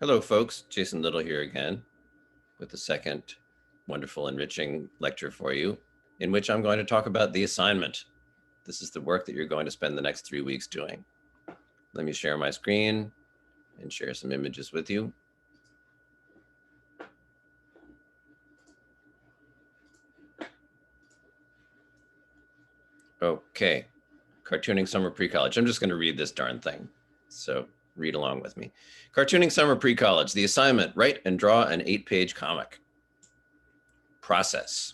Hello, folks. Jason Little here again with the second wonderful, enriching lecture for you, in which I'm going to talk about the assignment. This is the work that you're going to spend the next 3 weeks doing. Let me share my screen and share some images with you. Okay, cartooning summer pre-college. I'm just going to read this darn thing, so read along with me. Cartooning summer pre-college, the assignment, write and draw an 8-page comic. Process.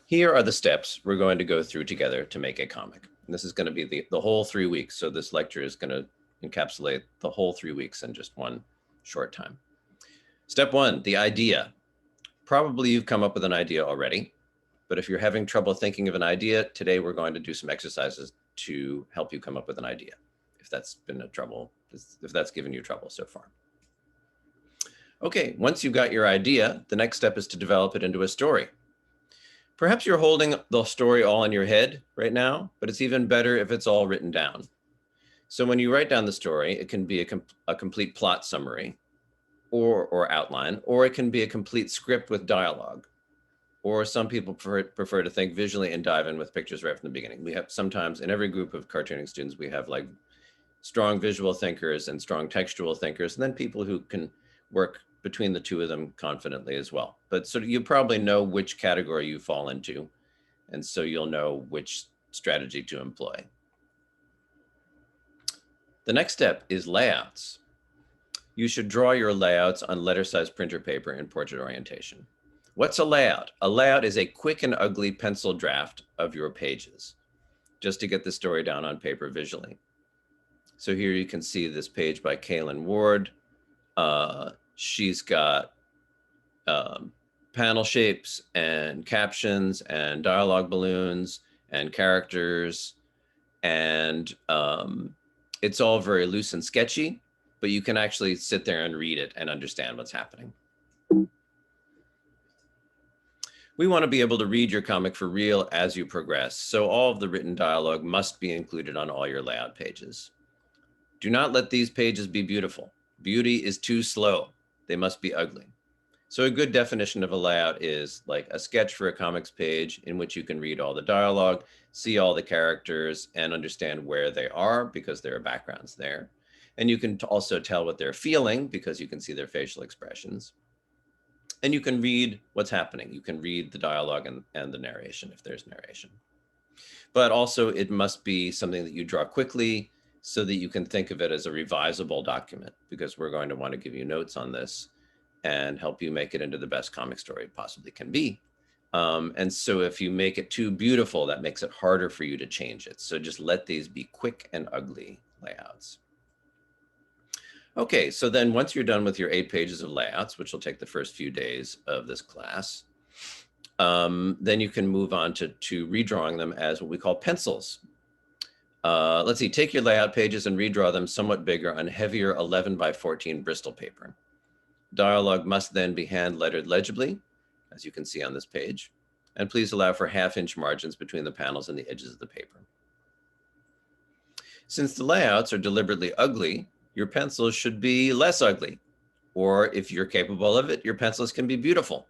Here are the steps we're going to go through together to make a comic. And this is going to be the whole 3 weeks. So this lecture is going to encapsulate the whole 3 weeks in just one short time. Step 1, the idea. Probably you've come up with an idea already, but if you're having trouble thinking of an idea, today we're going to do some exercises to help you come up with an idea, if that's been a trouble, if that's given you trouble so far. Okay, once you've got your idea, the next step is to develop it into a story. Perhaps you're holding the story all in your head right now, but it's even better if it's all written down. So when you write down the story, it can be a complete plot summary or outline, or it can be a complete script with dialogue. Or some people prefer to think visually and dive in with pictures right from the beginning. We have sometimes in every group of cartooning students, we have like strong visual thinkers and strong textual thinkers, and then people who can work between the two of them confidently as well. But so you probably know which category you fall into, and so you'll know which strategy to employ. The next step is layouts. You should draw your layouts on letter-sized printer paper in portrait orientation. What's a layout? A layout is a quick and ugly pencil draft of your pages, just to get the story down on paper visually. So here you can see this page by Kaylin Ward. She's got panel shapes and captions and dialogue balloons and characters. And it's all very loose and sketchy, but you can actually sit there and read it and understand what's happening. We want to be able to read your comic for real as you progress, so all of the written dialogue must be included on all your layout pages. Do not let these pages be beautiful. Beauty is too slow. They must be ugly. So a good definition of a layout is like a sketch for a comics page in which you can read all the dialogue, see all the characters, and understand where they are because there are backgrounds there. And you can also tell what they're feeling because you can see their facial expressions. And you can read what's happening. You can read the dialogue and the narration if there's narration. But also it must be something that you draw quickly so that you can think of it as a revisable document, because we're going to want to give you notes on this and help you make it into the best comic story it possibly can be. And so if you make it too beautiful, that makes it harder for you to change it. So just let these be quick and ugly layouts. Okay, so then once you're done with your 8 pages of layouts, which will take the first few days of this class, then you can move on to redrawing them as what we call pencils. Let's see, take your layout pages and redraw them somewhat bigger on heavier 11 by 14 Bristol paper. Dialogue must then be hand lettered legibly, as you can see on this page, and please allow for 1/2-inch margins between the panels and the edges of the paper. Since the layouts are deliberately ugly, your pencils should be less ugly, or if you're capable of it, your pencils can be beautiful,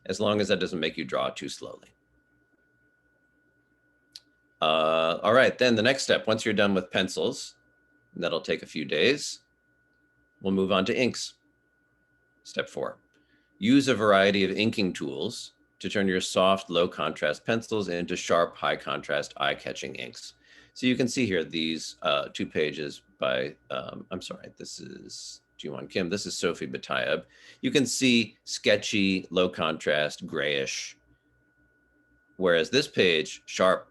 as long as that doesn't make you draw too slowly. All right, then the next step, once you're done with pencils, and that'll take a few days, we'll move on to inks. Step 4, use a variety of inking tools to turn your soft, low contrast pencils into sharp, high contrast, eye-catching inks. So you can see here these 2 pages by, I'm sorry, this is Jiwon Kim. This is Sophie Batayeb. You can see sketchy, low contrast, grayish. Whereas this page, sharp,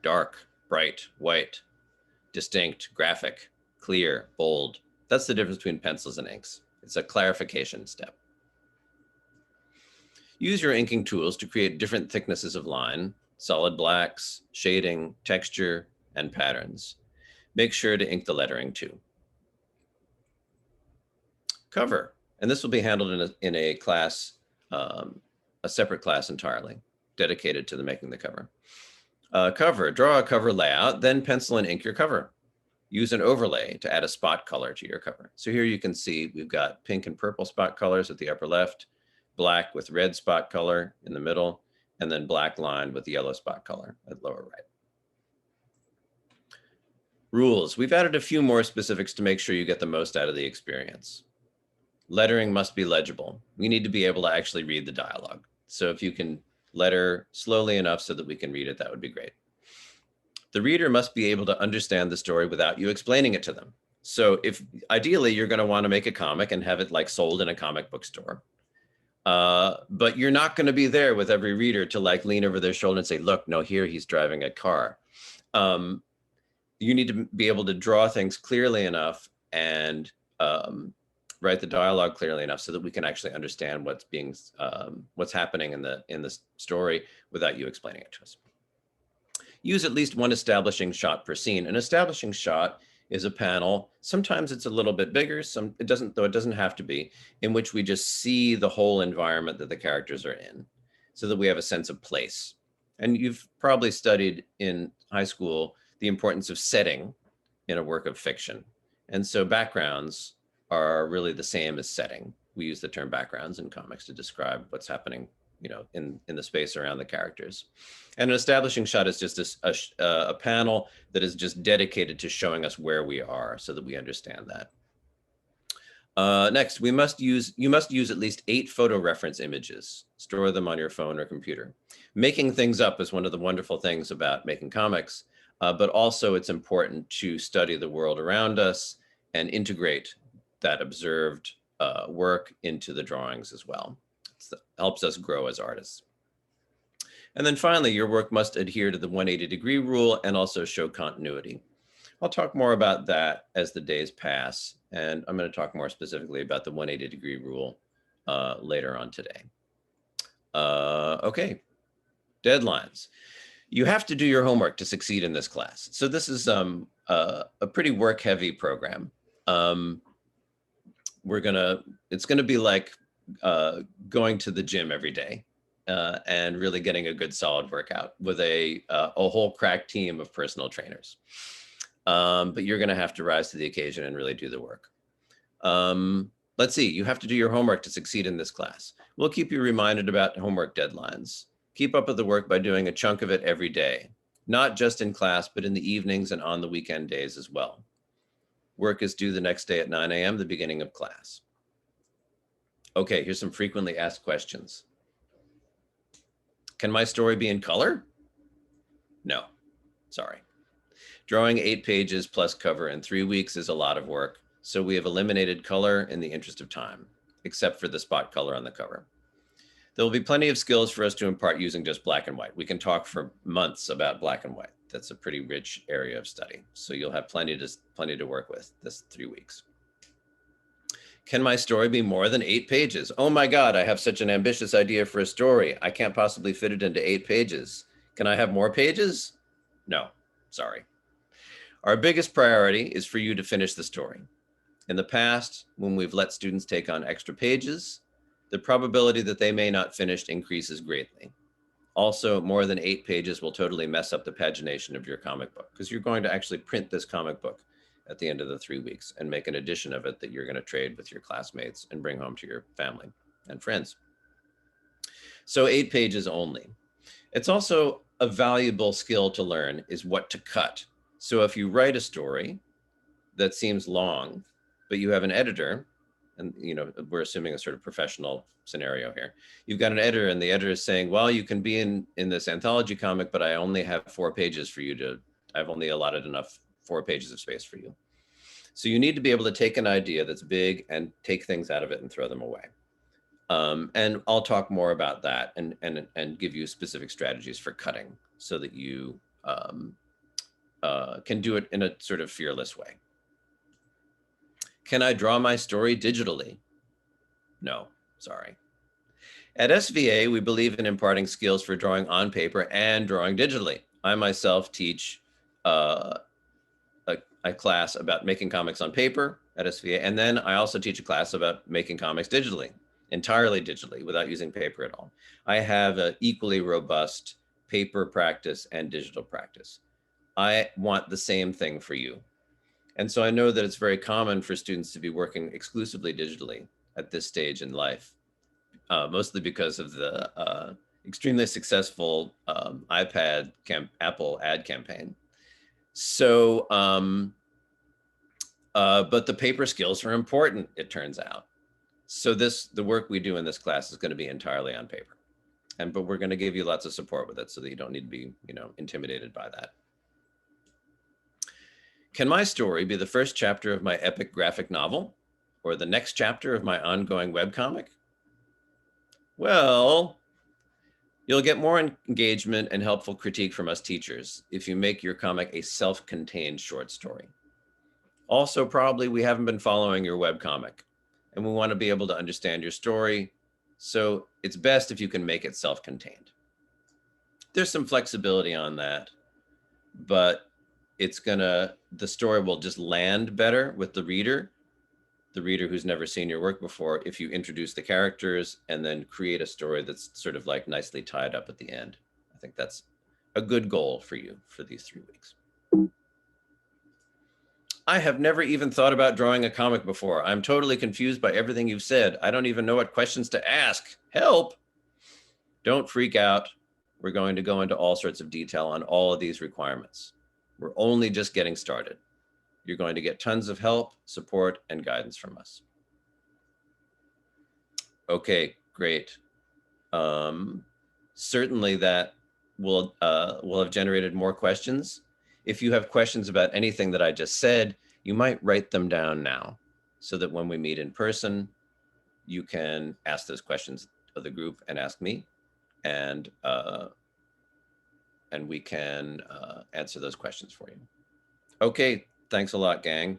dark, bright, white, distinct, graphic, clear, bold. That's the difference between pencils and inks. It's a clarification step. Use your inking tools to create different thicknesses of line, solid blacks, shading, texture, and patterns. Make sure to ink the lettering too. Cover, and this will be handled in a class, a separate class entirely, dedicated to the making the cover. Cover, draw a cover layout, then pencil and ink your cover. Use an overlay to add a spot color to your cover. So here you can see we've got pink and purple spot colors at the upper left, black with red spot color in the middle, and then black line with yellow spot color at lower right. Rules. We've added a few more specifics to make sure you get the most out of the experience. Lettering must be legible. We need to be able to actually read the dialogue. So if you can letter slowly enough so that we can read it, that would be great. The reader must be able to understand the story without you explaining it to them. So if ideally you're going to want to make a comic and have it like sold in a comic book store, but you're not going to be there with every reader to like lean over their shoulder and say, look, no, here he's driving a car. You need to be able to draw things clearly enough and write the dialogue clearly enough so that we can actually understand what's happening in the story without you explaining it to us. Use at least one establishing shot per scene. An establishing shot is a panel. Sometimes it's a little bit bigger. It doesn't have to be, in which we just see the whole environment that the characters are in so that we have a sense of place. And you've probably studied in high school the importance of setting in a work of fiction. And so backgrounds are really the same as setting. We use the term backgrounds in comics to describe what's happening, in the space around the characters. And an establishing shot is just a panel that is just dedicated to showing us where we are so that we understand that. Next, you must use at least 8 photo reference images. Store them on your phone or computer. Making things up is one of the wonderful things about making comics, but also it's important to study the world around us and integrate that observed work into the drawings as well. It helps us grow as artists. And then finally, your work must adhere to the 180-degree rule and also show continuity. I'll talk more about that as the days pass, and I'm going to talk more specifically about the 180-degree rule later on today. Okay, deadlines. You have to do your homework to succeed in this class. So this is a pretty work-heavy program. It's gonna be like going to the gym every day and really getting a good solid workout with a whole crack team of personal trainers. But you're gonna have to rise to the occasion and really do the work. Let's see, you have to do your homework to succeed in this class. We'll keep you reminded about homework deadlines. Keep up with the work by doing a chunk of it every day, not just in class, but in the evenings and on the weekend days as well. Work is due the next day at 9 a.m., the beginning of class. Okay, here's some frequently asked questions. Can my story be in color? No, sorry. Drawing 8 pages plus cover in 3 weeks is a lot of work, so we have eliminated color in the interest of time, except for the spot color on the cover. There will be plenty of skills for us to impart using just black and white. We can talk for months about black and white. That's a pretty rich area of study. So you'll have plenty to work with this 3 weeks. Can my story be more than 8 pages? Oh my God, I have such an ambitious idea for a story. I can't possibly fit it into 8 pages. Can I have more pages? No, sorry. Our biggest priority is for you to finish the story. In the past, when we've let students take on extra pages, the probability that they may not finish increases greatly. Also, more than 8 pages will totally mess up the pagination of your comic book because you're going to actually print this comic book at the end of the 3 weeks and make an edition of it that you're going to trade with your classmates and bring home to your family and friends. So 8 pages only. It's also a valuable skill to learn is what to cut. So if you write a story that seems long, but you have an editor, and we're assuming a sort of professional scenario here. You've got an editor and the editor is saying, well, you can be in this anthology comic, but I only have 4 pages for you I've only allotted enough 4 pages of space for you. So you need to be able to take an idea that's big and take things out of it and throw them away. And I'll talk more about that and give you specific strategies for cutting so that you can do it in a sort of fearless way. Can I draw my story digitally? No, sorry. At SVA, we believe in imparting skills for drawing on paper and drawing digitally. I myself teach a class about making comics on paper at SVA, and then I also teach a class about making comics digitally, entirely digitally, without using paper at all. I have an equally robust paper practice and digital practice. I want the same thing for you. And so I know that it's very common for students to be working exclusively digitally at this stage in life, mostly because of the extremely successful Apple ad campaign. So, but the paper skills are important, it turns out. So the work we do in this class is going to be entirely on paper. But we're going to give you lots of support with it so that you don't need to be, intimidated by that. Can my story be the first chapter of my epic graphic novel or the next chapter of my ongoing webcomic? Well, you'll get more engagement and helpful critique from us teachers if you make your comic a self-contained short story. Also, probably we haven't been following your webcomic and we want to be able to understand your story. So it's best if you can make it self-contained. There's some flexibility on that, but the story will just land better with the reader who's never seen your work before, if you introduce the characters and then create a story that's sort of like nicely tied up at the end. I think that's a good goal for you for these 3 weeks. I have never even thought about drawing a comic before. I'm totally confused by everything you've said. I don't even know what questions to ask. Help! Don't freak out. We're going to go into all sorts of detail on all of these requirements. We're only just getting started. You're going to get tons of help, support, and guidance from us. Okay, great. Certainly that will have generated more questions. If you have questions about anything that I just said, you might write them down now so that when we meet in person, you can ask those questions of the group and ask me, and we can answer those questions for you. Okay, thanks a lot, gang.